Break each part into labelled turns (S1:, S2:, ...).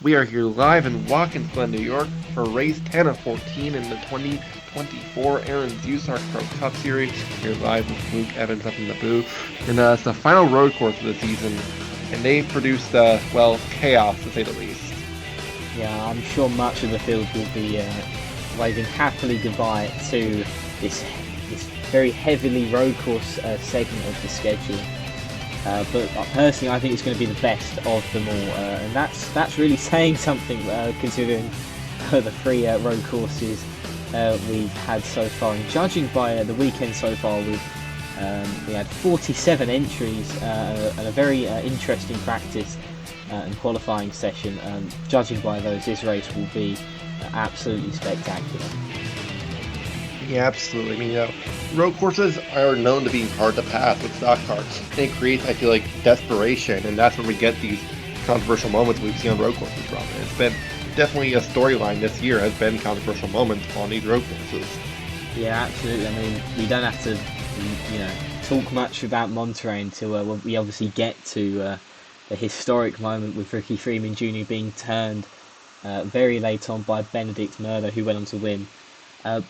S1: We are here live in Watkins Glen, New York for race 10 of 14 in the 2024 Aaron's USARC Pro Cup Series. We're live with Luke Evans up in the booth. And it's the final road course of the season, and they've produced, chaos to say the least.
S2: Yeah, I'm sure much of the field will be waving happily goodbye to this very heavily road course segment of the schedule. But personally, I think it's going to be the best of them all, and that's really saying something considering the three road courses we've had so far. And judging by the weekend so far, we had 47 entries and a very interesting practice and qualifying session. Judging by those, this race will be absolutely spectacular.
S1: Yeah, absolutely. I mean, road courses are known to being hard to pass with stock cars. It creates, I feel like, desperation, and that's when we get these controversial moments we've seen on road courses from. And it's been definitely a storyline this year, has been controversial moments on these road courses.
S2: Yeah, absolutely. I mean, we don't have to, talk much about Monterey until we obviously get to the historic moment with Ricky Freeman Jr. being turned very late on by Benedict Murdo, who went on to win.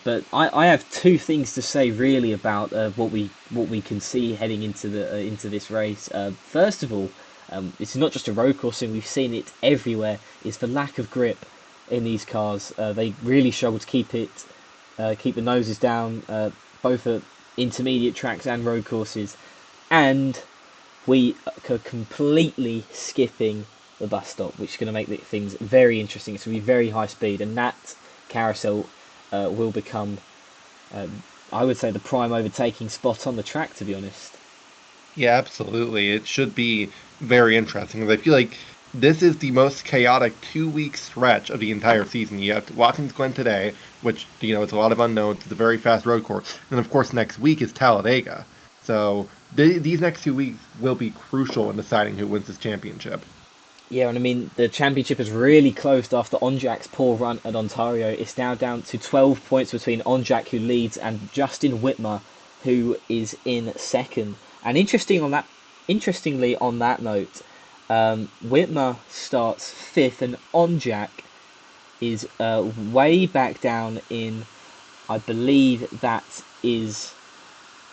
S2: But I have two things to say really about what we can see heading into this race. First of all, it's not just a road course thing; we've seen it everywhere. Is the lack of grip in these cars. They really struggle to keep the noses down, both at intermediate tracks and road courses, and we are completely skipping the bus stop, which is going to make things very interesting. It's going to be very high speed, and that carousel will become, I would say, the prime overtaking spot on the track, to be honest.
S1: Yeah, absolutely. It should be very interesting. Because I feel like this is the most chaotic 2 week stretch of the entire season. You have Watkins Glen today, which, it's a lot of unknowns. It's a very fast road course. And of course, next week is Talladega. So these next 2 weeks will be crucial in deciding who wins this championship.
S2: Yeah, and I mean, the championship has really closed after Onjak's poor run at Ontario. It's now down to 12 points between Onjak, who leads, and Justin Whitmer, who is in second. And interestingly on that note, Whitmer starts fifth, and Onjak is way back down in, I believe that is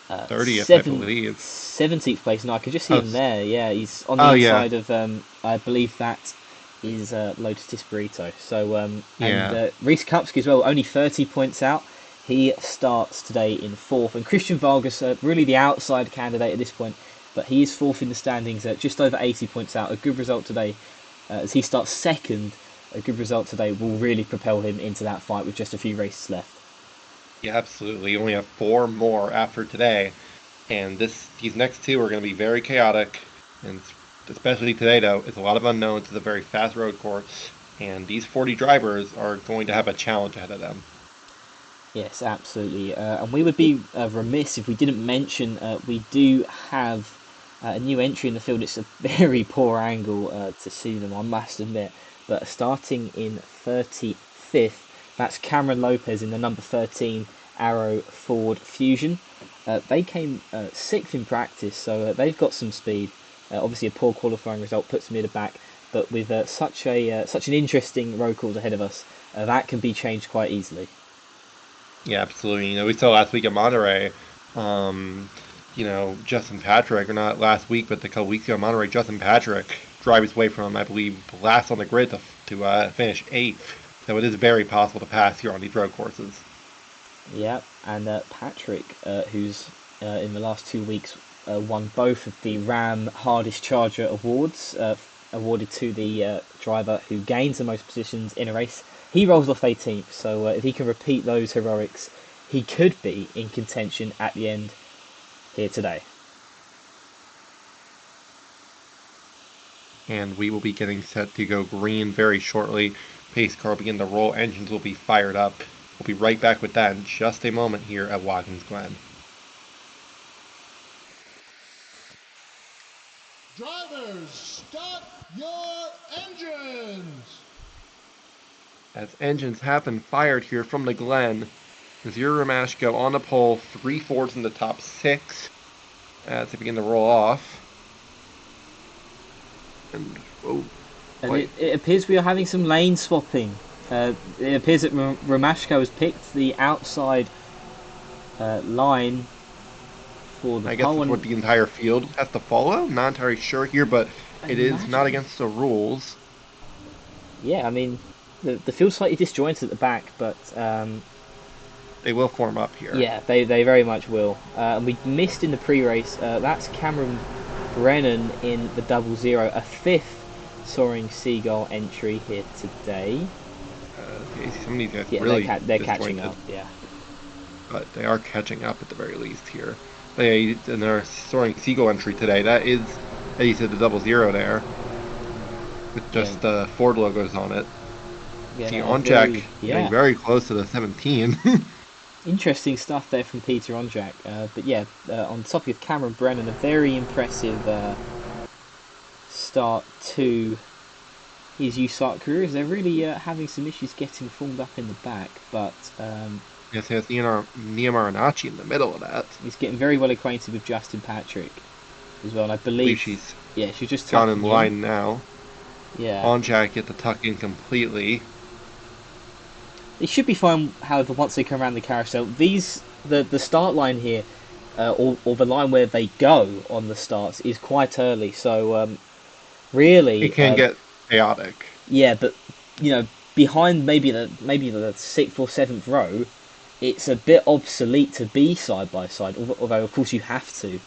S1: 30th, I
S2: seven,
S1: believe.
S2: 17th place. No, I could just see
S1: Oh,
S2: him there. Yeah, he's on the
S1: oh yeah.
S2: inside of, I believe that is Lotus Disperito. So, and
S1: Yeah.
S2: Reese Kupski as well, only 30 points out. He starts today in fourth. And Christian Vargas, really the outside candidate at this point, but he is fourth in the standings at just over 80 points out. A good result today. As he starts second, a good result today will really propel him into that fight with just a few races left.
S1: Yeah, absolutely. You only have four more after today. And these next two are going to be very chaotic. And especially today, though, it's a lot of unknowns. It's a very fast road course. And these 40 drivers are going to have a challenge ahead of them.
S2: Yes, absolutely. And we would be remiss if we didn't mention we do have a new entry in the field. It's a very poor angle to see them, I must admit. But starting in 35th, that's Cameron Lopez in the number 13 Arrow Ford Fusion. They came sixth in practice, so they've got some speed. Obviously, a poor qualifying result puts them near the back, but with such an interesting road course ahead of us, that can be changed quite easily.
S1: Yeah, absolutely. We saw last week at Monterey, um, Justin Patrick, or not last week, but a couple weeks ago at Monterey, Justin Patrick drive his way from, I believe, last on the grid to finish eighth. So it is very possible to pass here on these road courses.
S2: Yeah, and Patrick, who's in the last 2 weeks won both of the Ram Hardest Charger awards, awarded to the driver who gains the most positions in a race. He rolls off 18th, so if he can repeat those heroics, he could be in contention at the end here today.
S1: And we will be getting set to go green very shortly. Pace car will begin to roll, engines will be fired up. We'll be right back with that in just a moment here at Watkins Glen.
S3: Drivers, start your engines!
S1: As engines have been fired here from the Glen, Zero Ramashko on the pole, 3 Fords in the top 6 as they begin to roll off. And,
S2: And
S1: Wait.
S2: it appears we are having some lane swapping. It appears that Romashko has picked the outside line for the
S1: I guess
S2: pole.
S1: it's what the entire field has to follow. Not entirely sure here, but it is not against the rules.
S2: Yeah, I mean, the field's slightly disjointed at the back, but
S1: They will form up here.
S2: yeah, they very much will. And we missed in the pre-race. That's Cameron Brennan in the 00, a 5th Soaring Seagull entry here today.
S1: Some of these guys
S2: Yeah,
S1: really
S2: they're catching
S1: disjointed,
S2: up. Yeah.
S1: but they are catching up at the very least here. In their Soaring Seagull entry today, that is, as you said, the 00 there, with just the Ford logos on it.
S2: Yeah,
S1: See,
S2: no,
S1: Onjak
S2: yeah.
S1: getting very close to the 17.
S2: Interesting stuff there from Peter Onjak. But yeah, on the topic of Cameron Brennan, a very impressive start to his USARC career, as they're really having some issues getting formed up in the back. But
S1: Yes, he has Nia Marinacci in the middle of that.
S2: he's getting very well acquainted with Justin Patrick as well. And I believe
S1: She's
S2: she's just
S1: gone
S2: tucking
S1: in line now.
S2: Yeah.
S1: Onjak get to tuck in completely.
S2: It should be fine, however, once they come around the carousel. The start line here, or the line where they go on the starts, is quite early. So really,
S1: It can get chaotic.
S2: Yeah, but behind maybe the 6th or 7th row, it's a bit obsolete to be side by side. Although of course you have to.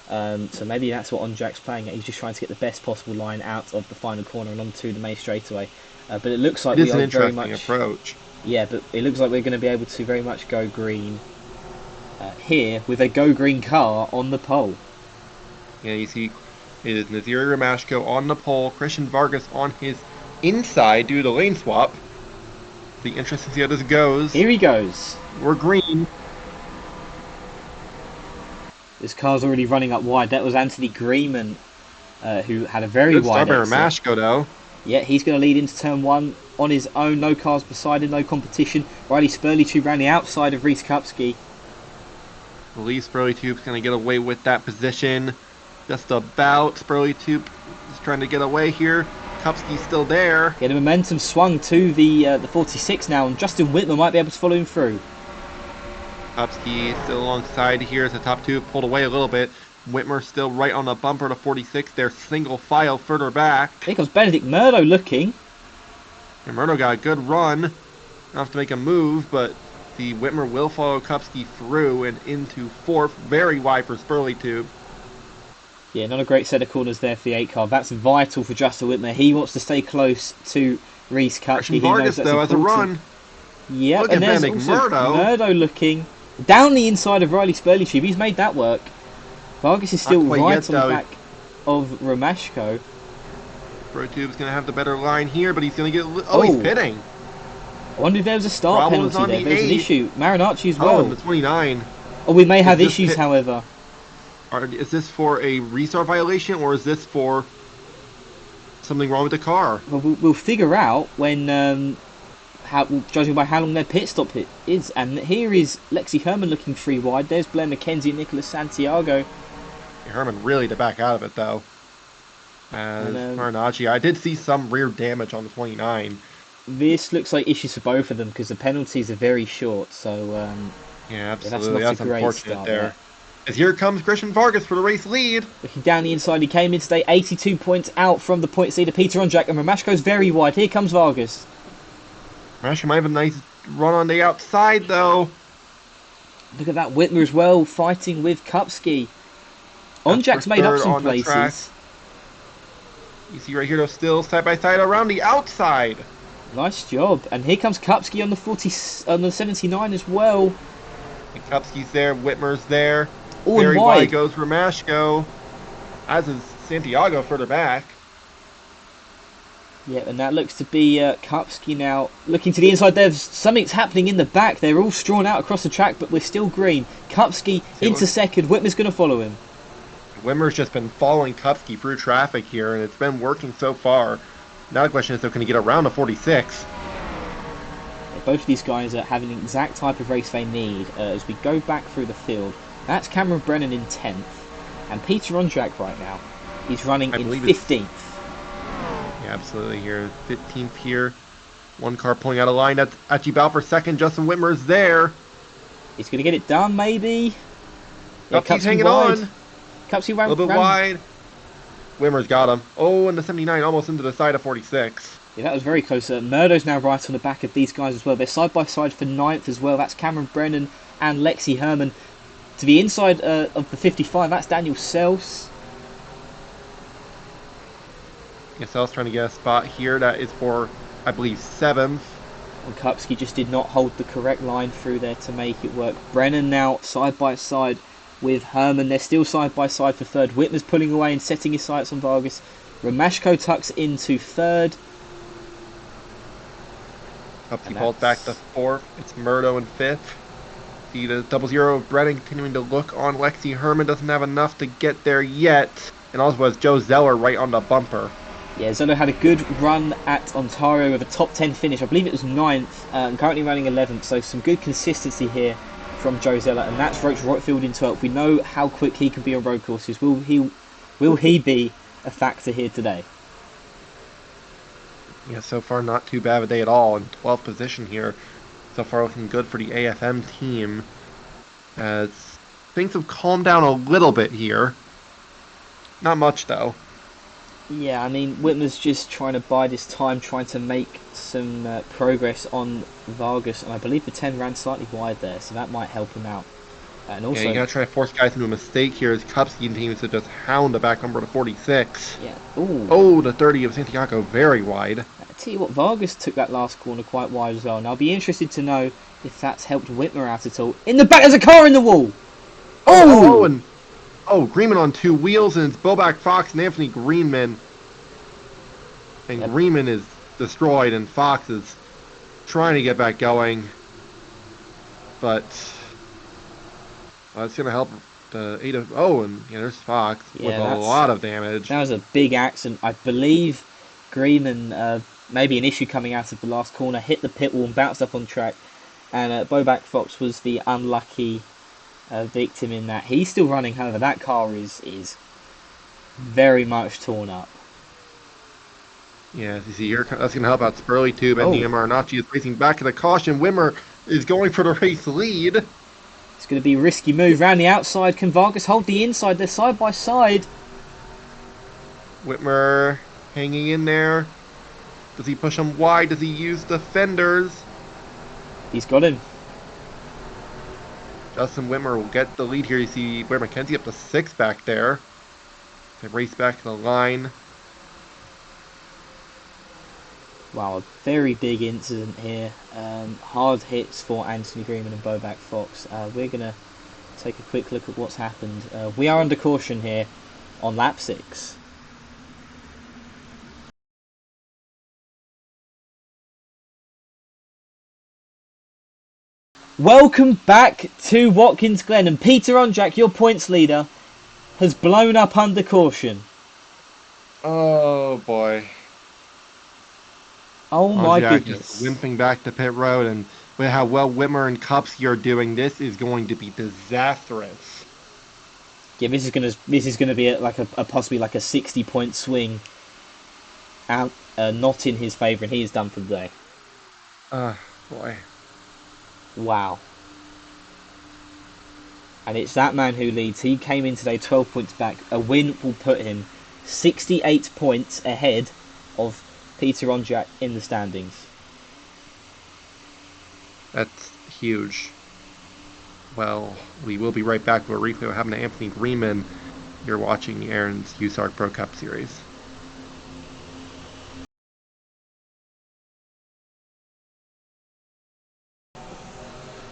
S2: So maybe that's what Onjak's playing at. He's just trying to get the best possible line out of the final corner and onto the main straightaway. But it looks like
S1: It is
S2: we
S1: an
S2: are very
S1: interesting
S2: much
S1: approach.
S2: Yeah, but it looks like we're going to be able to very much go green here with a go green car on the pole.
S1: Yeah, you see, it is Naziri Romashko on the pole, Christian Vargas on his inside due to the lane swap. Be interesting to see how this goes.
S2: Here he goes.
S1: We're green.
S2: This car's already running up wide. That was Anthony Greenman, who had a very wide exit.
S1: Romashko, though.
S2: Yeah, he's going to lead into turn 1 on his own. No cars beside him, no competition. Riley Spurley ran the outside of Reese Kupski.
S1: Lee Spurley-Tube's going to get away with that position. Just about. Spurley-Tube is trying to get away here. Kupski's still there.
S2: Yeah, the momentum swung to the 46 now, and Justin Whitmer might be able to follow him through.
S1: Kupski still alongside here as the top two pulled away a little bit. Whitmer still right on the bumper to 46. They're single file further back.
S2: Here comes Benedict Murdo looking.
S1: And Murdo got a good run. Don't have to make a move, but the Whitmer will follow Kupski through and into 4th. Very wide for Spurley-Tube.
S2: Yeah, not a great set of corners there for the 8 car. That's vital for Justin Whitmer. He wants to stay close to Reese Kupski.
S1: Vargas, though, has a run.
S2: Yeah,
S1: Look
S2: and
S1: at
S2: there's also
S1: Murdo.
S2: Murdo looking down the inside of Riley Spurley-Tube. He's made that work. Vargas is still right on the back of Romashko.
S1: Spurley-Tube's going to have the better line here, but he's going to get... Oh, he's pitting.
S2: I wonder if there was a start penalty there. There's an issue. Marinacci as well.
S1: Oh, and the 29.
S2: Oh, we may have issues, however.
S1: Is this for a restart violation, or is this for something wrong with the car?
S2: Well, we'll figure out when, judging by how long their pit stop is. And here is Lexi Herman looking free wide. There's Blair McKenzie and Nicholas Santiago.
S1: Herman really to back out of it, though. As Marinacci, I did see some rear damage on the 29.
S2: This looks like issues for both of them because the penalties are very short. So
S1: yeah, absolutely. That's unfortunate there. As
S2: Here
S1: comes Christian Vargas for the race lead.
S2: Looking down the inside, he came in today 82 points out from the points leader Peter Onjak, and Romashko's very wide. Here comes Vargas.
S1: Romashko might have a nice run on the outside, though.
S2: Look at that, Whitmer as well, fighting with Kupski. Onjak's made up some places.
S1: You see right here, though, still side by side around the outside.
S2: Nice job. And here comes Kupski on the 79 as well.
S1: And Kupski's there, Whitmer's there.
S2: Oh,
S1: very
S2: and
S1: wide goes Romashko, as is Santiago further back.
S2: Yeah, and that looks to be Kupski now looking to the inside. There's something's happening in the back. They're all strawn out across the track, but we're still green. Kupski into second. Whitmer's going to follow him.
S1: Whitmer's just been following Kupski through traffic here, and it's been working so far. Now the question is, though, can he get around the 46?
S2: Both of these guys are having the exact type of race they need as we go back through the field. That's Cameron Brennan in 10th, and Peter Onjak right now. He's running in 15th.
S1: Yeah, absolutely. Here, 15th here. One car pulling out of line. That's actually about for second. Justin Whitmer's there.
S2: He's going to get it done, maybe. Yeah,
S1: Cupsy's
S2: Cupsy
S1: hanging
S2: wide.
S1: on.
S2: Cupsy
S1: A little bit
S2: ran.
S1: wide. Whitmer's got him. Oh, and the 79 almost into the side of 46.
S2: Yeah, that was very close. Murdo's now right on the back of these guys as well. They're side by side for 9th as well. That's Cameron Brennan and Lexi Herman. To the inside of the 55, that's Daniel Sels.
S1: Yes, I was trying to get a spot here. That is for, I believe, 7th.
S2: And Kupski just did not hold the correct line through there to make it work. Brennan now side by side with Herman. They're still side by side for 3rd. Whitmer's pulling away and setting his sights on Vargas. Romashko tucks into 3rd.
S1: Cupsy falls back to 4th. It's Murdo in 5th. See the 00 Brennan continuing to look on Lexi Herman. Doesn't have enough to get there yet. And also was Joe Zeller right on the bumper.
S2: Yeah, Zolo had a good run at Ontario with a top 10 finish. I believe it was 9th, currently running 11th, so some good consistency here from Joe Zeller. And that's Roach Rotfield in 12th. We know how quick he can be on road courses. Will he be a factor here today?
S1: Yeah, so far not too bad of a day at all. In 12th position here. So far looking good for the AFM team. As things have calmed down a little bit here. Not much though.
S2: Yeah, I mean, Whitmer's just trying to bide his time, trying to make some progress on Vargas. And I believe the 10 ran slightly wide there, so that might help him out. And also,
S1: yeah, you gotta try to force guys into a mistake here as Kupski continues to just hound the back number to 46.
S2: yeah, ooh.
S1: Oh, the 30 of Santiago very wide.
S2: I tell you what, Vargas took that last corner quite wide as well. And I'll be interested to know if that's helped Whitmer out at all. In the back, there's a car in the wall!
S1: Greenman on 2 wheels, and it's Bobak Fox and Anthony Greenman. And
S2: Yep.
S1: Greenman is destroyed, and Fox is trying to get back going. But it's going to help the 8 of... Oh, and there's Fox with a lot of damage.
S2: That was a big accident. I believe Greenman, maybe an issue coming out of the last corner, hit the pit wall and bounced up on track. And Bobak Fox was the unlucky victim in that. He's still running, however, that car is very much torn up.
S1: Yeah, as you see here, that's going to help out Spurley too. Bendy Marinacci is racing back at the caution. Wimmer is going for the race lead.
S2: It's going to be a risky move round the outside. Can Vargas hold the inside? They're side by side.
S1: Whitmer hanging in there. Does he push him wide? Does he use the fenders?
S2: He's got him.
S1: Justin Whitmer will get the lead here. You see Blair McKenzie up to 6 back there. They race back to the line.
S2: Wow, a very big incident here. Hard hits for Anthony Greenman and Bobak Fox. We're going to take a quick look at what's happened. We are under caution here on lap 6. Welcome back to Watkins Glen, and Peter Onjak, your points leader, has blown up under caution.
S1: Oh boy.
S2: Oh my goodness.
S1: Just limping back to pit road, and with how well Whitmer and Kupski are doing, this is going to be disastrous.
S2: Yeah, this is gonna be possibly like a 60-point swing out, not in his favour, and he is done for the day.
S1: Boy.
S2: Wow. And it's that man who leads. He came in today 12 points back. A win will put him 68 points ahead of Peter Onjak in the standings.
S1: That's huge. Well, we will be right back with a replay of what happened to Anthony Greenman. You're watching Aaron's USARC Pro Cup Series.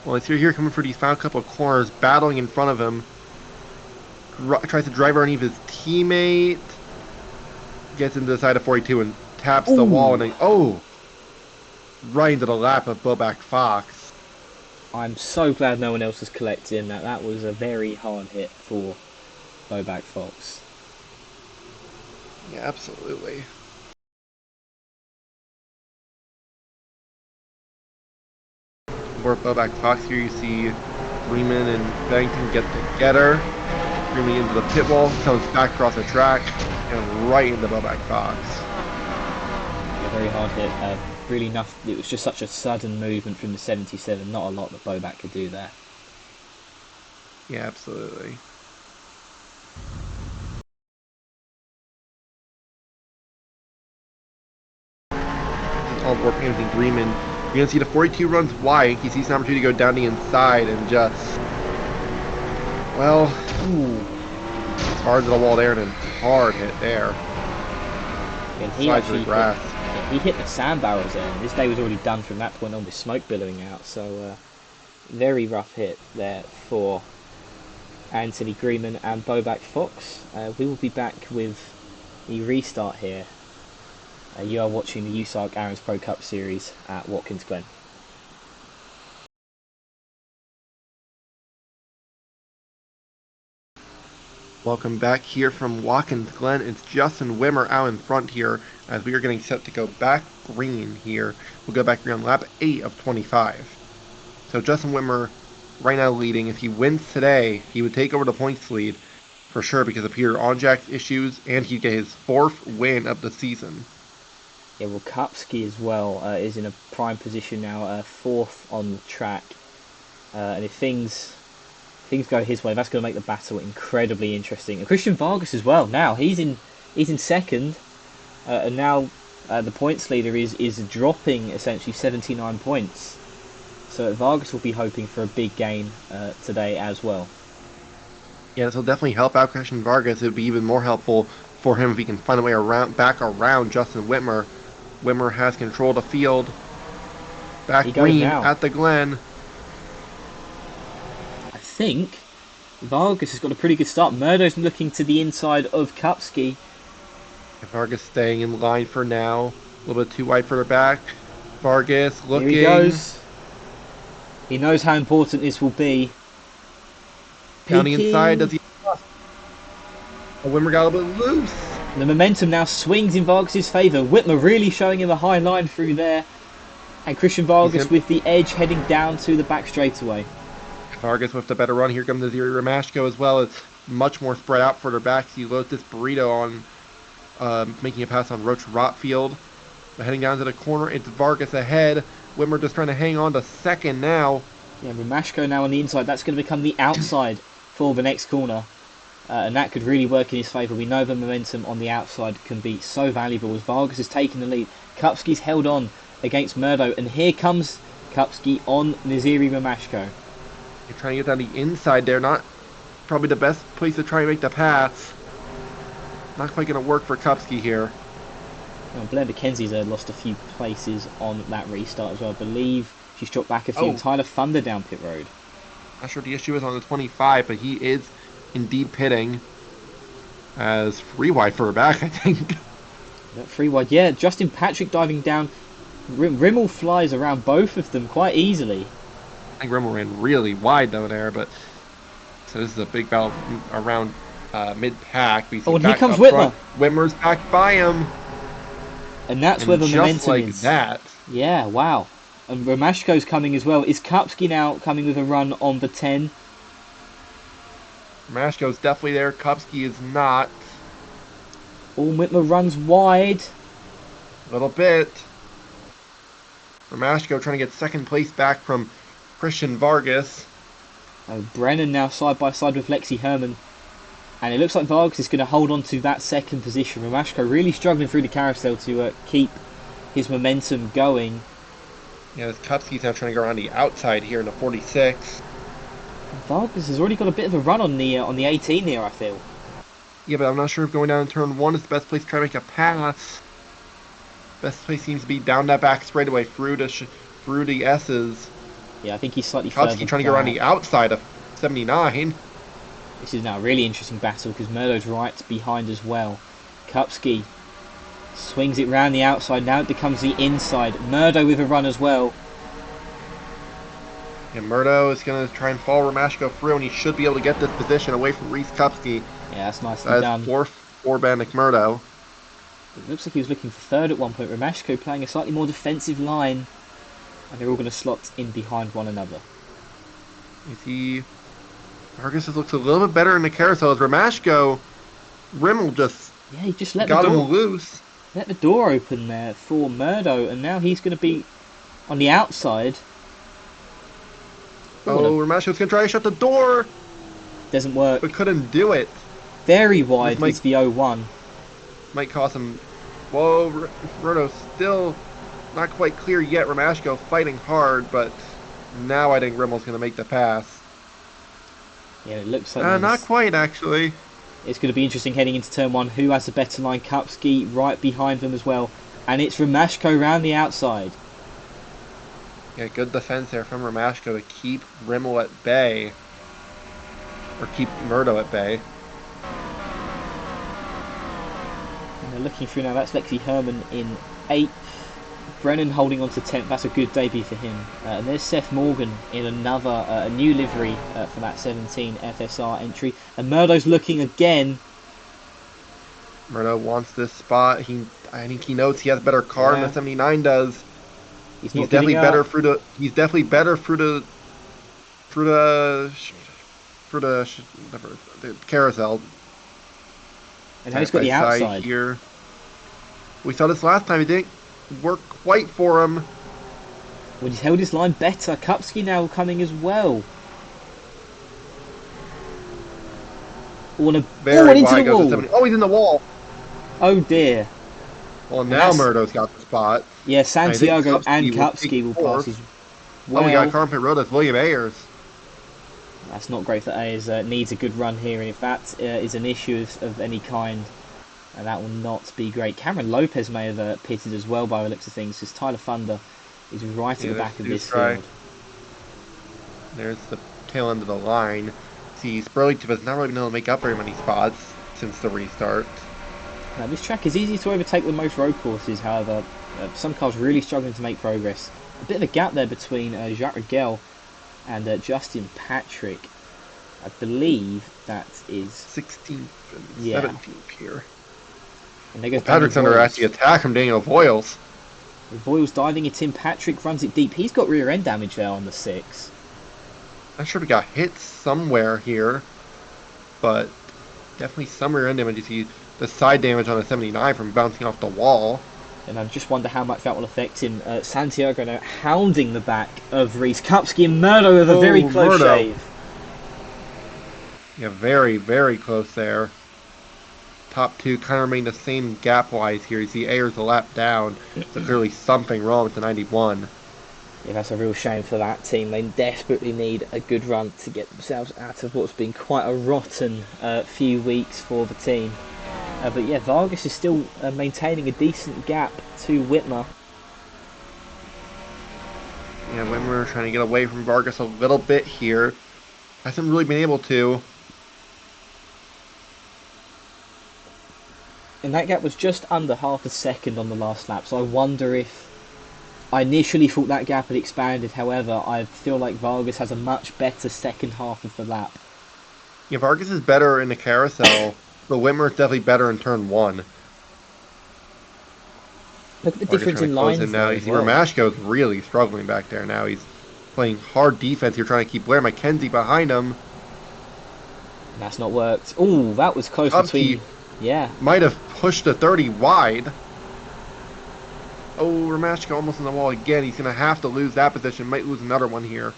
S1: Well, as you're here coming for these final couple of corners, battling in front of him. Tries to drive underneath his teammate. Gets into the side of 42 and taps the wall, and then, right into the lap of Bobak Fox.
S2: I'm so glad no one else was collecting that. That was a very hard hit for Bobak Fox.
S1: Yeah, absolutely. For Bobak Fox here, you see Freeman and Bennington get together. Freeman into the pit wall, comes back across the track, and right into Bobak Fox.
S2: very hard hit. Really nothing. It was just such a sudden movement from the 77. Not a lot that Bobak could do there.
S1: Yeah, absolutely. All work Anthony Greenman. You're going to see the 42 runs wide. He sees an opportunity to go down the inside and just, well, it's hard to the wall there and a hard hit there.
S2: And he actually he hit the sand barrels there. And this day was already done from that point on with smoke billowing out. So very rough hit there for Anthony Greenman and Bobak Fox. We will be back with the restart here. You are watching the USARC Aaron's Pro Cup Series at Watkins Glen.
S1: Welcome back here from Watkins Glen. It's Justin Wimmer out in front here as we are getting set to go back green here. We'll go back green on lap 8 of 25. So Justin Wimmer right now leading. If he wins today, he would take over the points lead for sure because of Peter Onjak's issues, and he'd get his 4th win of the season.
S2: Yeah, well, Kupski as well is in a prime position now, 4th on the track. And if things go his way, that's going to make the battle incredibly interesting. And Christian Vargas as well. Now he's in 2nd, and now the points leader is dropping essentially 79 points. So Vargas will be hoping for a big gain today as well.
S1: Yeah, this will definitely help out Christian Vargas. It would be even more helpful for him if he can find a way back around Justin Wimmer. Wimmer has control of the field. Back green at the Glen.
S2: I think Vargas has got a pretty good start. Murdo's looking to the inside of Kupski.
S1: Vargas staying in line for now. A little bit too wide further back. Vargas looking.
S2: Here he goes. He knows how important this will be.
S1: Down the inside, does he? Wimmer got a little bit loose.
S2: The momentum now swings in Vargas' favour. Whitmer really showing him a high line through there. And Christian Vargas with the edge heading down to the back straightaway.
S1: Vargas with the better run. Here comes Aziri Romashko as well. It's much more spread out further back. So you load this burrito on making a pass on Roach Rotfield. But heading down to the corner, it's Vargas ahead. Whitmer just trying to hang on to 2nd now.
S2: Yeah, Romashko now on the inside. That's going to become the outside for the next corner. And that could really work in his favour. We know the momentum on the outside can be so valuable as Vargas has taken the lead. Kupski's held on against Murdo, and here comes Kupski on Naziri Romashko.
S1: You're trying to get down the inside there. Not probably the best place to try and make the pass. Not quite going to work for Kupski here.
S2: Well, Blair McKenzie's lost a few places on that restart as well. I believe she's dropped back a few. And Tyler Thunder down pit road.
S1: Not sure what the issue is on the 25, but he is indeed pitting as free wide further back, I think.
S2: That free wide, yeah. Justin Patrick diving down. Rimmel flies around both of them quite easily.
S1: I think Rimmel ran really wide though there, but so this is a big battle around mid-pack.
S2: Oh, and here comes Whitmer.
S1: Whitmer's back by him.
S2: And that's where the momentum
S1: like
S2: is.
S1: That.
S2: Yeah, wow. And Romashko's coming as well. Is Kupski now coming with a run on the 10?
S1: Romashko's definitely there. Kupski is not.
S2: Whitmer runs wide.
S1: A little bit. Romashko trying to get 2nd place back from Christian Vargas.
S2: Brennan now side by side with Lexi Herman. And it looks like Vargas is going to hold on to that 2nd position. Romashko really struggling through the carousel to keep his momentum going.
S1: Yeah, Kupski's now trying to go around the outside here in the 46.
S2: Vargas has already got a bit of a run on the 18 here, I feel.
S1: Yeah, but I'm not sure if going down in turn 1 is the best place to try to make a pass. Best place seems to be down that back straightaway through the S's.
S2: Yeah, I think he's slightly further
S1: Kupski trying to go around the outside of 79.
S2: This is now a really interesting battle because Murdo's right behind as well. Kupski swings it round the outside. Now it becomes the inside. Murdo with a run as well.
S1: And Murdo is going to try and follow Romashko through, and he should be able to get this position away from Reese Kupski.
S2: Yeah, that's nicely done.
S1: Fourth for Ben McMurdo.
S2: It looks like he was looking for 3rd at one point. Romashko playing a slightly more defensive line. And they're all going to slot in behind one another.
S1: You see, Vargas looks a little bit better in the carousel as Romashko. Rimmel just
S2: he just let
S1: got him loose.
S2: Let the door open there for Murdo, and now he's going to be on the outside.
S1: Oh, Ramashko's going to try to shut the door,
S2: Doesn't work.
S1: but couldn't do it.
S2: Very wide is the 0-1.
S1: Might cost him... Whoa, Murdo's still not quite clear yet. Ramashko fighting hard, but now I think Rimmel's going to make the pass.
S2: Yeah, it looks like
S1: not quite, actually.
S2: It's going to be interesting heading into turn 1. Who has the better line? Kupski right behind them as well. And it's Ramashko round the outside.
S1: Yeah, good defense there from Ramashko to keep Rimmel at bay. Or keep Murdo at bay.
S2: And they're looking through now. That's Lexi Herman in 8th. Brennan holding on to 10th. That's a good debut for him. And there's Seth Morgan in another a new livery for that 17 FSR entry. And Murdo's looking again.
S1: Murdo wants this spot. I think he knows he has a better car than the 79 does.
S2: He's
S1: definitely better through the. He's definitely better through the carousel.
S2: And now he's got the outside
S1: here. We saw this last time. It didn't work quite for him.
S2: Well, he's held his line better. Kupski now coming as well.
S1: Very wide goes to 70. Oh, he's in the wall.
S2: Oh dear.
S1: Well, now Murdo's got the spot.
S2: Yeah, Santiago and Kupski will pass as well.
S1: Oh, we got Carpet Road. That's William Ayers.
S2: That's not great for Ayers. Needs a good run here. If that is an issue of any kind, that will not be great. Cameron Lopez may have pitted as well by the looks of things, because Tyler Thunder is right at the back of this field.
S1: There's the tail end of the line. See, Burlington has not really been able to make up very many spots since the restart.
S2: Now, this track is easy to overtake than most road courses, however, some cars really struggling to make progress. A bit of a gap there between Jacques Rigel and Justin Patrick. I believe that is
S1: 16th and 17th here.
S2: And there goes
S1: Patrick's under actually attack from Daniel Voiles.
S2: Voiles diving it in. Patrick runs it deep. He's got rear end damage there on the 6.
S1: Not sure if he got hit somewhere here, but definitely some rear end damage. You see the side damage on the 79 from bouncing off the wall.
S2: And I just wonder how much that will affect him. Santiago now hounding the back of Reese. Kupski and Murdo with a very close shave.
S1: Yeah, very, very close there. Top two kind of remain the same gap-wise here. You see Ayers a lap down, so clearly something wrong with the 91.
S2: Yeah, that's a real shame for that team. They desperately need a good run to get themselves out of what's been quite a rotten few weeks for the team. But yeah, Vargas is still maintaining a decent gap to Whitmer.
S1: Yeah, Whitmer trying to get away from Vargas a little bit here. Hasn't really been able to.
S2: And that gap was just under half a second on the last lap, so I wonder if... I initially thought that gap had expanded, however, I feel like Vargas has a much better second half of the lap.
S1: Yeah, Vargas is better in the carousel, but Whitmer is definitely better in turn 1.
S2: Look at the difference in lines
S1: now. You see Ramashko's really struggling back there now. He's playing hard defense. You're trying to keep Blair McKenzie behind him.
S2: That's not worked. Ooh, that was close between... Yeah.
S1: Might have pushed the 30 wide. Oh, Ramashko almost in the wall again. He's going to have to lose that position. Might lose another one here.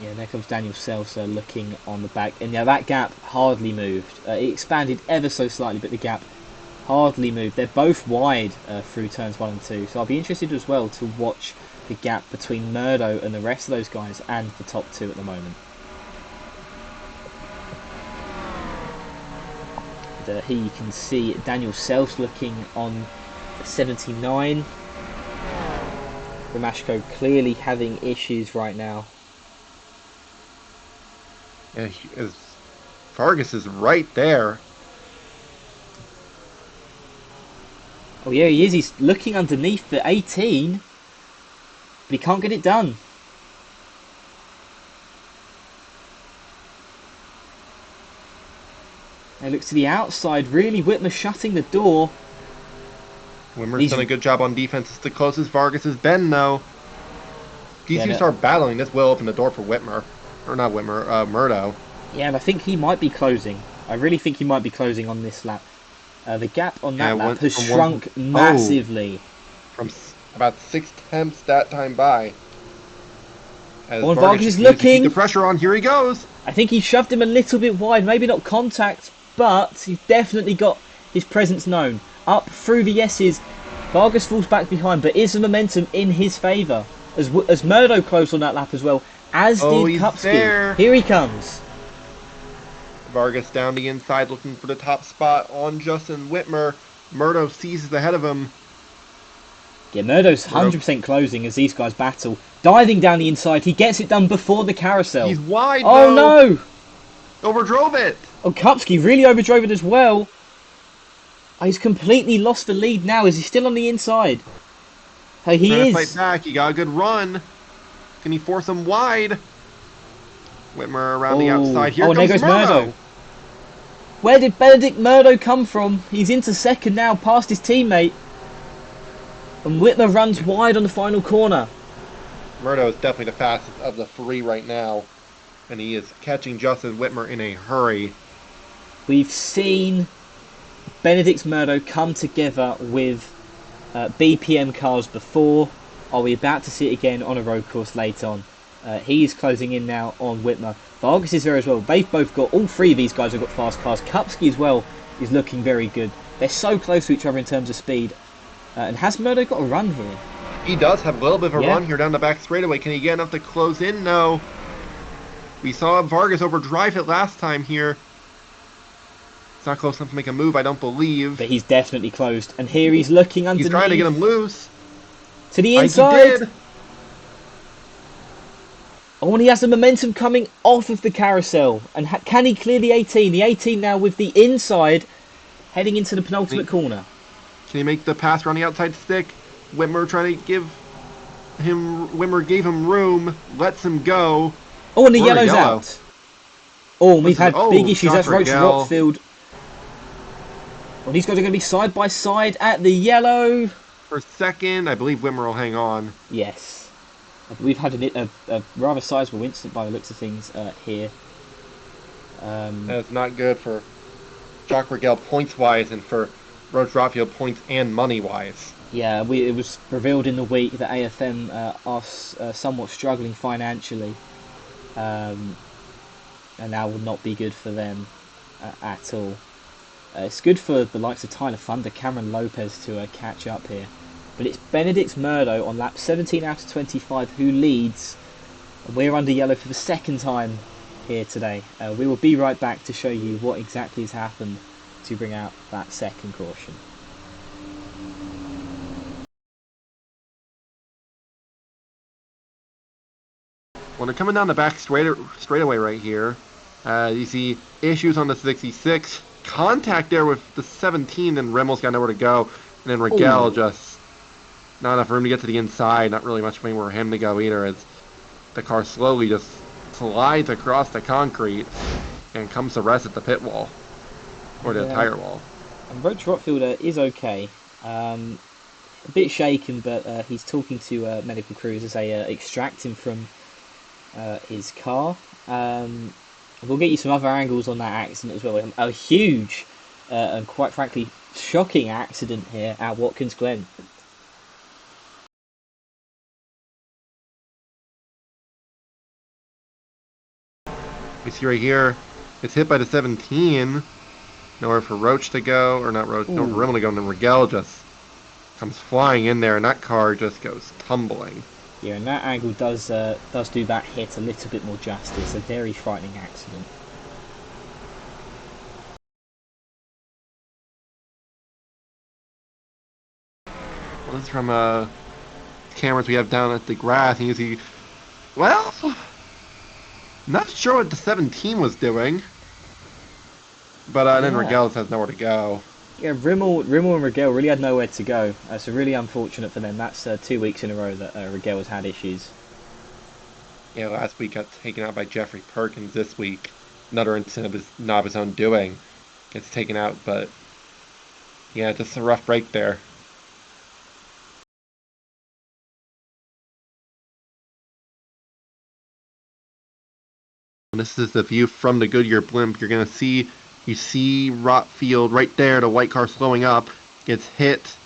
S2: Yeah, there comes Daniel Seltzer looking on the back. And yeah, that gap hardly moved. It expanded ever so slightly, but the gap hardly moved. They're both wide through turns 1 and 2. So I'll be interested as well to watch the gap between Murdo and the rest of those guys and the top 2 at the moment. Here you can see Daniel Self looking on 79. Ramashko clearly having issues right now.
S1: Yeah, Vargas is right there.
S2: Oh yeah, he is. He's looking underneath the 18, but he can't get it done. He looks to the outside, really. Whitmer shutting the door.
S1: Whitmer's done a good job on defense. It's the closest Vargas has been, though. These two start battling. This will open the door for Whitmer. Or not Whitmer, Murdo.
S2: Yeah, and I think he might be closing. I really think he might be closing on this lap. The gap on
S1: Yeah,
S2: that
S1: it
S2: lap
S1: went
S2: has
S1: from
S2: shrunk
S1: Oh,
S2: massively.
S1: from about 6 tenths that time by. As
S2: Oh, and
S1: Vargas
S2: Vargas
S1: just
S2: is
S1: continues to keep the
S2: looking.
S1: pressure on. Here he goes.
S2: I think he shoved him a little bit wide, maybe not contact, but he's definitely got his presence known. Up through the S's, Vargas falls back behind, but is the momentum in his favour? As Murdo closed on that lap as well, as
S1: Oh,
S2: did
S1: he's
S2: Kupski.
S1: there.
S2: Here he comes.
S1: Vargas down the inside looking for the top spot on Justin Whitmer. Murdo seizes ahead of him.
S2: Yeah, Murdo's
S1: Murdo,
S2: 100% closing as these guys battle. Diving down the inside, he gets it done before the carousel.
S1: he's wide
S2: Oh
S1: though.
S2: no!
S1: Overdrove it.
S2: Oh, Kupski really overdrove it as well. Oh, he's completely lost the lead now. Is he still on the inside? Oh,
S1: Trying
S2: he
S1: to fight
S2: is.
S1: back. He got a good run. Can he force him wide? Whitmer around the
S2: Oh,
S1: outside. Here
S2: and there
S1: comes
S2: goes Murdo.
S1: Murdo.
S2: Where did Benedict Murdo come from? He's into second now, past his teammate. And Whitmer runs wide on the final corner.
S1: Murdo is definitely the fastest of the three right now. And he is catching Justin Whitmer in a hurry.
S2: We've seen Benedict Murdo come together with BPM cars before. Are we about to see it again on a road course late on? He is closing in now on Whitmer. Vargas is there as well. They've both got, all three of these guys have got fast cars. Kupski as well is looking very good. They're so close to each other in terms of speed. And has Murdo got a run here?
S1: He does have a little bit of a
S2: Yeah.
S1: run here down the back straightaway. Can he get enough to close in? No. We saw Vargas overdrive it last time here. It's not close enough to make a move, I don't believe.
S2: But he's definitely closed. And here he's looking underneath.
S1: He's trying to get him loose.
S2: To the
S1: I think he
S2: inside.
S1: did.
S2: Oh, and he has the momentum coming off of the carousel. And can he clear the 18? The 18 now with the inside heading into the penultimate corner.
S1: Can he make the pass around the outside stick? Whitmer trying to give him. Whitmer gave him room, lets him go.
S2: Oh, and the
S1: We're in a
S2: yellow's
S1: yellow.
S2: out. Oh, and we've had big issues.
S1: Josh
S2: That's Roach
S1: Rigel.
S2: Rockfield. Well, these guys are going to be side by side at the yellow.
S1: For second, I believe Whitmer will hang on.
S2: Yes. We've had a rather sizable incident by the looks of things here.
S1: That's not good for Jock Rigel points-wise and for Roach Rockfield points and money-wise.
S2: Yeah, it was revealed in the week that AFM are somewhat struggling financially. And that would not be good for them at all. It's good for the likes of Tyler Thunder, Cameron Lopez to catch up here. But it's Benedict Murdo on lap 17 out of 25 who leads. We're under yellow for the second time here today. We will be right back to show you what exactly has happened to bring out that second caution.
S1: When they're coming down the back straightaway right here, you see issues on the 66. Contact there with the 17, and Remmel's got nowhere to go. And then Rigel just not enough room to get to the inside. Not really much room for him to go either, as the car slowly just slides across the concrete and comes to rest at the pit wall. Or the tire wall.
S2: And Roach Rockfield is okay. A bit shaken, but he's talking to medical crews as they extract him from his car. We'll get you some other angles on that accident as well. A huge and quite frankly shocking accident here at Watkins Glen.
S1: We see right here, it's hit by the 17. Nowhere for Roach to go, or not Roach, nowhere for Rimmel to go, and then Rigel just comes flying in there, and that car just goes tumbling.
S2: Yeah, and that angle does do that hit a little bit more justice. A very frightening accident.
S1: Well, this is from cameras we have down at the grass, and you see, well, not sure what the 17 was doing, but then Rigel has nowhere to go.
S2: Yeah, Rimmel and Rigel really had nowhere to go. So really unfortunate for them. That's 2 weeks in a row that Rigel has had issues.
S1: Yeah, last week got taken out by Jeffrey Perkins. This week, another incident of not of his own doing gets taken out, but yeah, just a rough break there. This is the view from the Goodyear blimp. You're going to see You see Rotfield right there, the white car slowing up, gets hit,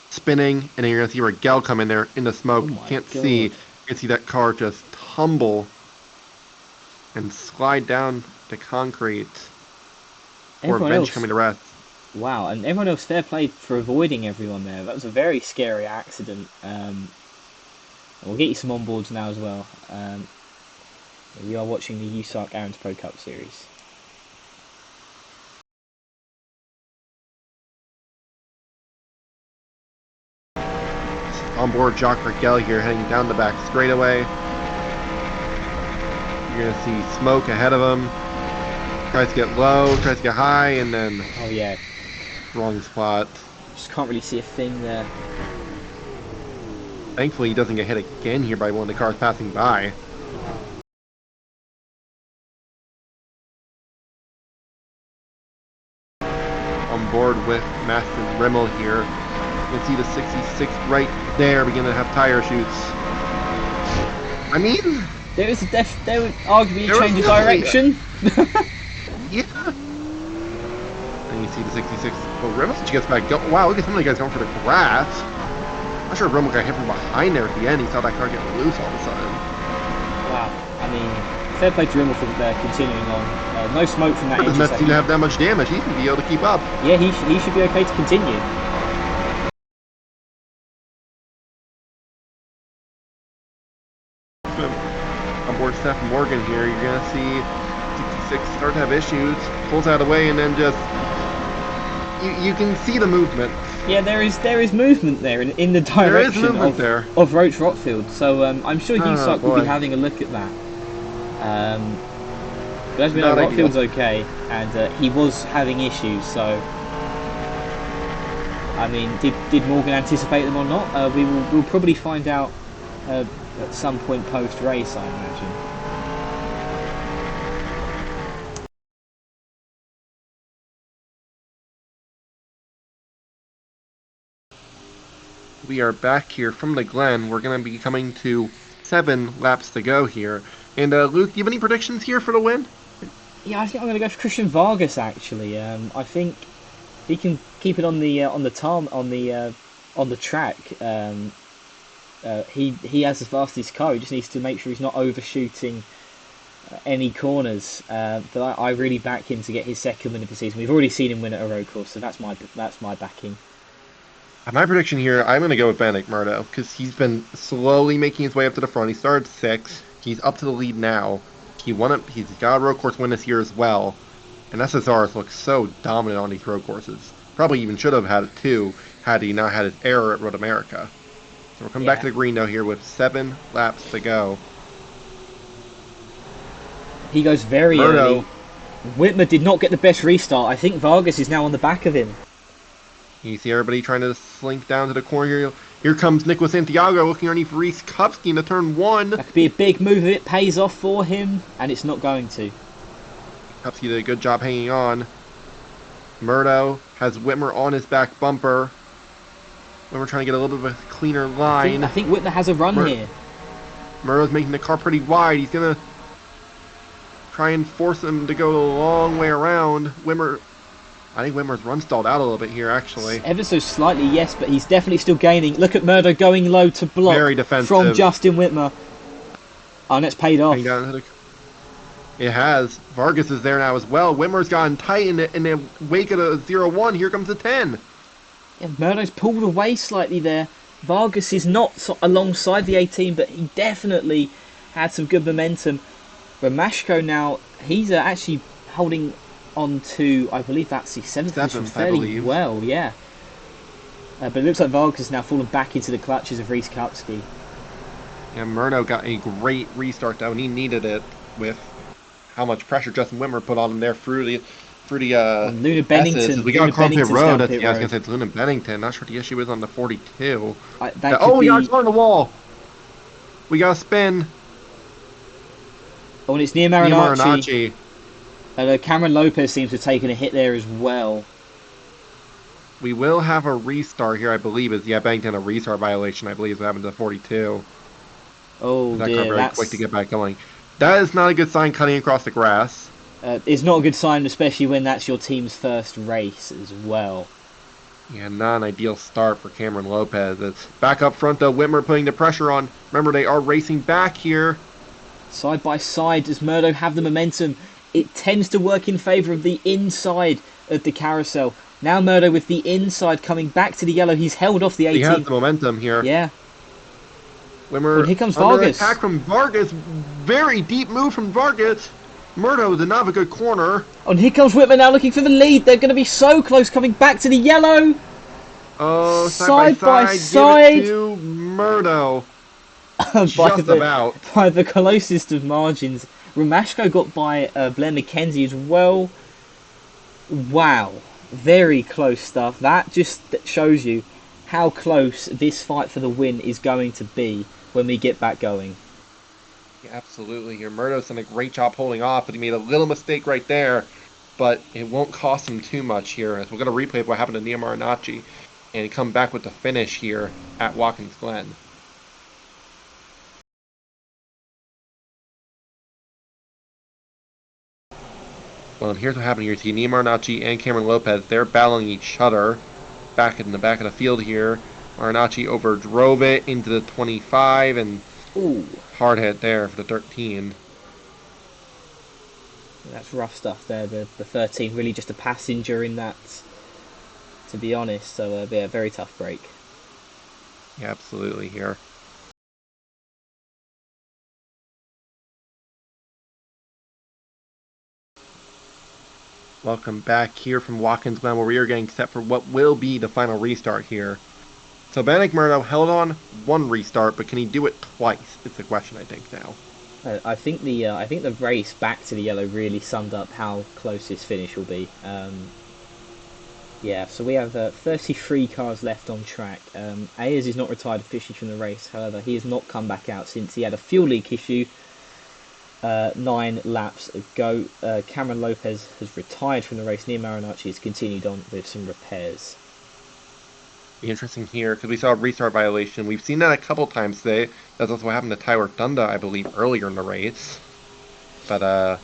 S1: spinning, and then you're going to see Rigel come in there in the smoke.
S2: Oh my
S1: Can't
S2: God.
S1: see. You can see that car just tumble and slide down the concrete before
S2: Everyone
S1: eventually
S2: else,
S1: coming to rest.
S2: wow, and everyone else fair play for avoiding everyone there. That was a very scary accident. We'll get you some onboards now as well. We are watching the USARC Aaron's Pro Cup Series.
S1: Onboard Jacques Rigel here heading down the back straightaway. You're going to see smoke ahead of him. Tries to get low, tries to get high, and then
S2: Oh yeah,
S1: wrong spot.
S2: just can't really see a thing there.
S1: Thankfully, he doesn't get hit again here by one of the cars passing by. On board with Maston Rimmel here. You can see the 66 right there beginning to have tire shoots. I mean,
S2: There would arguably
S1: There was
S2: change of
S1: definitely
S2: direction.
S1: yeah. And you see the 66. Well, Rimmel gets back. Wow, look at some of the guys going for the grass. I'm not sure if Rimmel got hit from behind there at the end. He saw that car get loose all of a sudden.
S2: Wow, I mean, fair play to Rimmel for continuing on. No smoke from that
S1: Doesn't
S2: engine.
S1: seem to have that much damage. He can be able to keep up.
S2: Yeah, he should be okay to continue.
S1: On board Steph Morgan here, you're going to see 66 start to have issues, pulls out of the way, and then just you can see the movement.
S2: Yeah, there is movement there in the
S1: There is
S2: direction
S1: movement there.
S2: of Roach Rotfield. So I'm sure USARC will
S1: boy.
S2: be having a look at that. But as we know,
S1: Not
S2: Rotfield's okay, and he was having issues. So I mean, did Morgan anticipate them or not? We'll probably find out at some point post race, I imagine.
S1: We are back here from the Glen. We're going to be coming to 7 laps to go here. And Luke, do you have any predictions here for the win?
S2: Yeah, I think I'm going to go for Christian Vargas. Actually, I think he can keep it on the track. He has the fastest car. He just needs to make sure he's not overshooting any corners. But I really back him to get his second win of the season. We've already seen him win at a road course, so that's my backing.
S1: My prediction here, I'm going to go with Benedict Murdo because he's been slowly making his way up to the front. He started 6th. He's up to the lead now. He's got a road course win this year as well. And SSRs looks so dominant on these road courses. Probably even should have had it too had he not had his error at Road America. So we're coming back to the green now here with 7 laps to go.
S2: He goes very early. Whitmer did not get the best restart. I think Vargas is now on the back of him.
S1: You see everybody trying to slink down to the corner here. Here comes Nicolas Santiago looking underneath Reese Kupski into turn 1.
S2: That could be a big move if it pays off for him, and it's not going to.
S1: Kupski did a good job hanging on. Murdo has Whitmer on his back bumper. Whitmer trying to get a little bit of a cleaner line.
S2: I think Whitmer has a run here.
S1: Murdo's making the car pretty wide. He's going to try and force him to go the long way around. I think Whitmer's run stalled out a little bit here, actually.
S2: Ever so slightly, yes, but he's definitely still gaining. Look at Murdo going low to block.
S1: Very defensive.
S2: From Justin Whitmer. Oh, and it's paid off.
S1: It has. Vargas is there now as well. Whitmer's gotten tight in the wake of the 0-1. Here comes the 10.
S2: Yeah, Murdo's pulled away slightly there. Vargas is not alongside the 18, but he definitely had some good momentum. Ramashko now, he's actually holding on to, I believe that's the 7th position fairly well, yeah. But it looks like Vargas has now fallen back into the clutches of Reese Kupski.
S1: Yeah, Murdo got a great restart though, and he needed it with how much pressure Justin Whitmer put on him there through the
S2: Luna Bennington.
S1: We got Cron Pit Road. I was going to say it's Luna Bennington. Not sure what the issue is on the 42. We got on the wall. We got a spin.
S2: Oh, and it's near Marinacci. Cameron Lopez seems to have taken a hit there as well.
S1: We will have a restart here, I believe. Bennington a restart violation, I believe, is what happened to the 42.
S2: Oh,
S1: that car very quick to get back going. That is not a good sign cutting across the grass.
S2: It's not a good sign, especially when that's your team's first race as well.
S1: Yeah, not an ideal start for Cameron Lopez. It's back up front, though. Whitmer putting the pressure on. Remember, they are racing back here.
S2: Side by side, does Murdo have the momentum? It tends to work in favour of the inside of the carousel. Now Murdo with the inside coming back to the yellow. He's held off the 18.
S1: He has the momentum here.
S2: Yeah.
S1: Whitmer
S2: And here comes
S1: under
S2: Vargas.
S1: attack from Vargas. Very deep move from Vargas. Murdo did not have a good corner.
S2: Oh, and here comes Whitmer now looking for the lead. They're going to be so close coming back to the yellow.
S1: Oh,
S2: Side
S1: by
S2: by
S1: side.
S2: side.
S1: Give it to Murdo.
S2: by
S1: Just about.
S2: By the closest of margins. Romashko got by Blair McKenzie as well. Wow. Very close stuff. That just shows you how close this fight for the win is going to be when we get back going.
S1: Yeah, absolutely. Here, Murdo's done a great job holding off, but he made a little mistake right there. But it won't cost him too much here, as we're going to replay what happened to Nia Marinacci and come back with the finish here at Watkins Glen. Well, here's what happened here. See, Nia Marinacci and Cameron Lopez, they're battling each other back in the back of the field here. Marinacci overdrove it into the 25 and
S2: Ooh.
S1: Hard hit there for the 13.
S2: That's rough stuff there. The 13 really just a passenger in that, to be honest. So yeah, very tough break.
S1: Yeah, absolutely here. Welcome back here from Watkins Glen, where we are getting set for what will be the final restart here. So Bannock Murdo held on one restart, but can he do it twice? It's the question, I think, now.
S2: I think the race back to the yellow really summed up how close this finish will be. Yeah, so we have 33 cars left on track. Ayers is not retired officially from the race. However, he has not come back out since he had a fuel leak issue 9 laps ago. Cameron Lopez has retired from the race. Nia Marinacci has continued on with some repairs.
S1: Be interesting here, because we saw a restart violation. We've seen that a couple times today. That's also what happened to Tyler Dunda, I believe, earlier in the race. But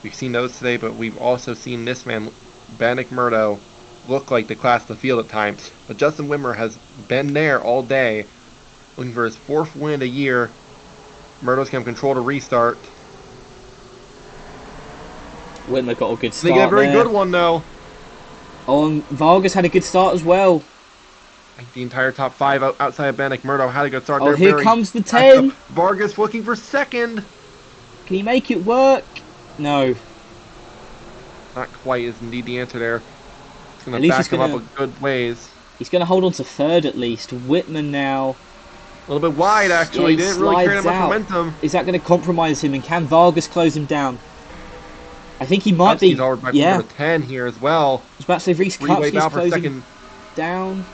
S1: we've seen those today, but we've also seen this man, Bannock Murdo, look like the class of the field at times. But Justin Whitmer has been there all day, looking for his 4th win of the year. Murdo's going to control the restart.
S2: Whitmer got a good start.
S1: They get a very
S2: there.
S1: good one, though.
S2: Oh, and Vargas had a good start as well.
S1: I think the entire top 5 outside of Bannock Murdo had a good start.
S2: Oh, here comes the 10.
S1: Vargas looking for 2nd.
S2: Can he make it work? No.
S1: Not quite is indeed the answer there. It's going to back him up a good ways.
S2: He's going to hold on to 3rd at least. Whitman now.
S1: A little bit wide, actually.
S2: Yeah,
S1: didn't really carry that much momentum.
S2: Is that going to compromise him? And can Vargas close him down? I think he might be.
S1: Yeah. Number 10 here as well.
S2: I was about to say Reese Kupski's closing down.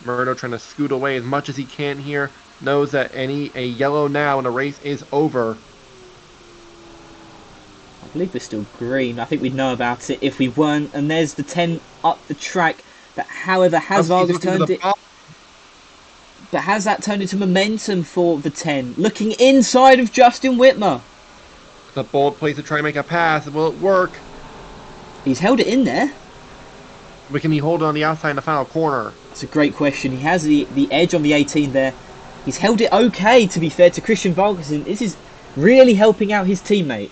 S1: Murdo trying to scoot away as much as he can here. Knows that a yellow now and the race is over.
S2: I believe we're still green. I think we'd know about it if we weren't. And there's the 10 up the track. But however, has Vargas turned it? But has that turned into momentum for the 10? Looking inside of Justin Whitmer.
S1: It's a bold place to try and make a pass. Will it work?
S2: He's held it in there.
S1: But can he hold it on the outside in the final corner?
S2: That's a great question. He has the edge on the 18 there. He's held it okay, to be fair, to Christian Vargas. And this is really helping out his teammate.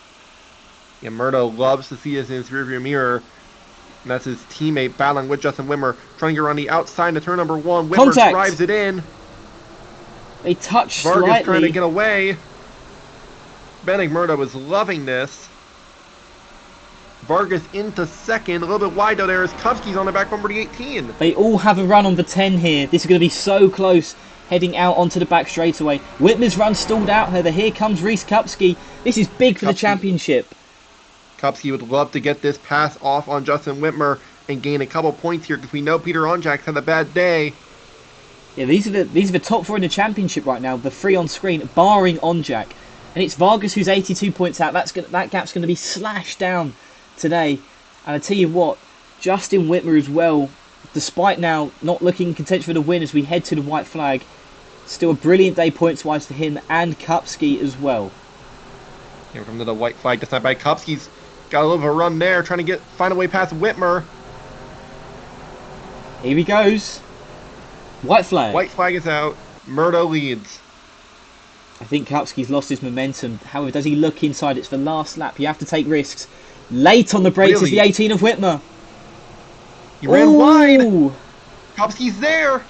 S1: Yeah, Murdo loves to see this in his rearview mirror. And that's his teammate battling with Justin Whitmer. Trying to get around the outside to turn number 1. Whitmer drives it in.
S2: They touch
S1: Vargas
S2: slightly.
S1: Trying to get away. Bannock Murdo is loving this. Vargas into 2nd. A little bit wide though there as Kupski's on the back number 18.
S2: They all have a run on the 10 here. This is going to be so close. Heading out onto the back straightaway. Whitmer's run stalled out. Here comes Reese Kupski. This is big for the championship.
S1: Kupski would love to get this pass off on Justin Whitmer and gain a couple points here because we know Peter Onjak had a bad day.
S2: Yeah, these are the top 4 in the championship right now. The 3 on screen, barring Onjak. And it's Vargas who's 82 points out. That gap's going to be slashed down today. And I tell you what, Justin Whitmer as well, despite now not looking in contention for the win as we head to the white flag, still a brilliant day points-wise for him and Kupski as well.
S1: Here comes the white flag this time by Kupski's got a little of a run there, trying to find a way past Whitmer.
S2: Here he goes. White flag.
S1: White flag is out. Murdo leads.
S2: I think Kupski's lost his momentum. However, does he look inside? It's the last lap. You have to take risks. Late on the brakes is the 18 of Whitmer.
S1: He ran wide. Kupski's there.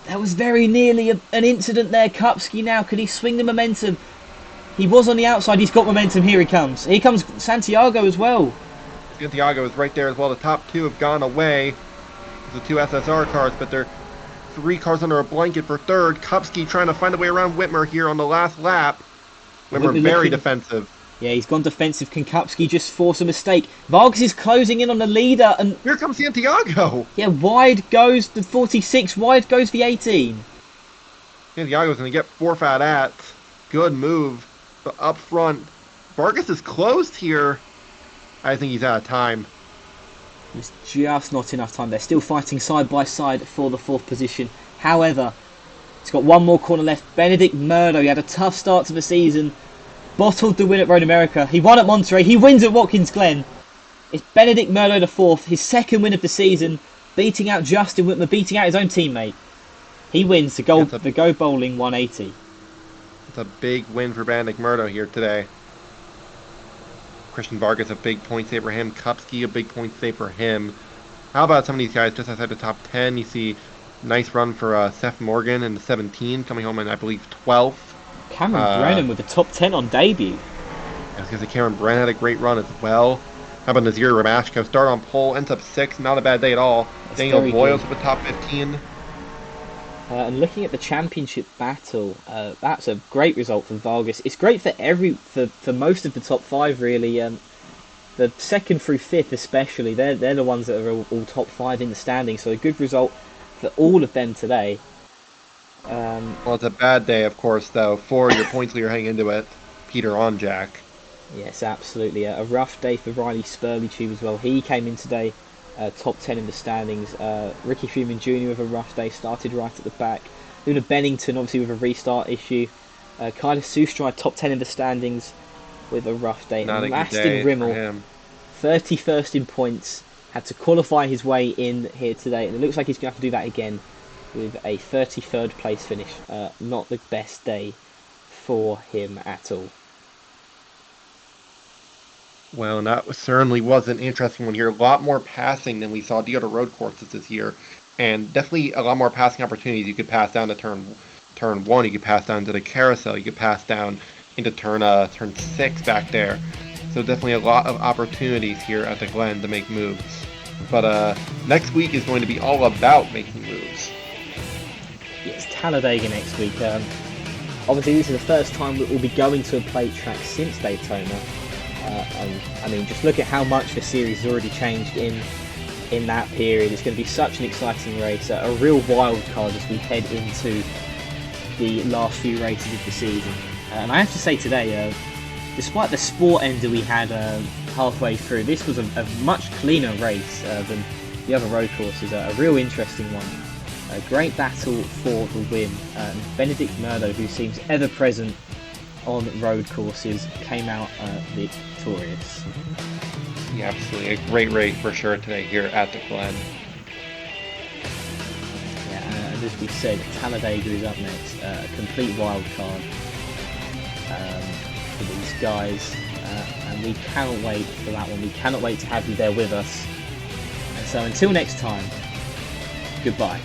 S2: That was very nearly an incident there. Kupski now, can he swing the momentum? He was on the outside. He's got momentum. Here he comes. Here comes Santiago as well.
S1: Santiago is right there as well. The top two have gone away. The two SSR cars, but they're 3 cars under a blanket for third. Kupski trying to find a way around Whitmer here on the last lap. Whitmer very defensive.
S2: Yeah, he's gone defensive. Can Kupski just force a mistake? Vargas is closing in on the leader, and
S1: here comes Santiago.
S2: Yeah, wide goes the 46, wide goes the 18.
S1: Santiago's going to get forfeit at. Good move. But up front, Vargas is closed here. I think he's out of time.
S2: There's just not enough time. They're still fighting side by side for the 4th position. However, he's got one more corner left. Benedict Murdo, he had a tough start to the season. Bottled the win at Road America. He won at Monterey. He wins at Watkins Glen. It's Benedict Murdo the 4th, his 2nd win of the season, beating out Justin Whitmer, beating out his own teammate. He wins the Go Bowling 180.
S1: It's a big win for Benedict Murdo here today. Christian Vargas, a big point save for him. Kupski, a big point save for him. How about some of these guys just outside the top 10? You see nice run for Seth Morgan in the 17, coming home in, I believe, 12th.
S2: Cameron Brennan with the top 10 on debut.
S1: I was going to say Cameron Brennan had a great run as well. How about Nazir Ramashko? Start on pole, ends up 6th. Not a bad day at all.
S2: That's
S1: Daniel Boyles with the top 15.
S2: And looking at the championship battle, that's a great result for Vargas. It's great for most of the top 5 really. The 2nd through 5th especially, they're the ones that are all top 5 in the standings. So a good result for all of them today.
S1: Well, it's a bad day, of course, though, for your points leader heading into it, Peter Onjack.
S2: Yes, absolutely. A rough day for Riley Spurley-Tube as well. He came in today top 10 in the standings. Ricky Freeman Jr. with a rough day, started right at the back. Luna Bennington, obviously, with a restart issue. Kyler Sustride, top 10 in the standings with a rough day.
S1: Not
S2: and
S1: a good day
S2: Rimmel,
S1: for him.
S2: 31st in points, had to qualify his way in here today, and it looks like he's going to have to do that again with a 33rd place finish. Not the best day for him at all.
S1: Well, and that certainly was an interesting one here. A lot more passing than we saw the other road courses this year, and definitely a lot more passing opportunities. You could pass down to turn 1, you could pass down to the carousel, you could pass down into turn 6 back there. So definitely a lot of opportunities here at the Glen to make moves. But next week is going to be all about making moves.
S2: Yeah, it's Talladega next week. Obviously, this is the first time we'll be going to a plate track since Daytona. I mean, just look at how much the series has already changed in that period. It's going to be such an exciting race, a real wild card as we head into the last few races of the season. And I have to say today, despite the sport ender we had halfway through, this was a much cleaner race than the other road courses. A real interesting one. A great battle for the win. Benedict Murdo, who seems ever present on road courses, came out victorious.
S1: Yeah, absolutely. A great race for sure today here at the Glen.
S2: Yeah, and as we said, Talladega is up next. A complete wild card for these guys. And we cannot wait for that one. We cannot wait to have you there with us. And so until next time, goodbye.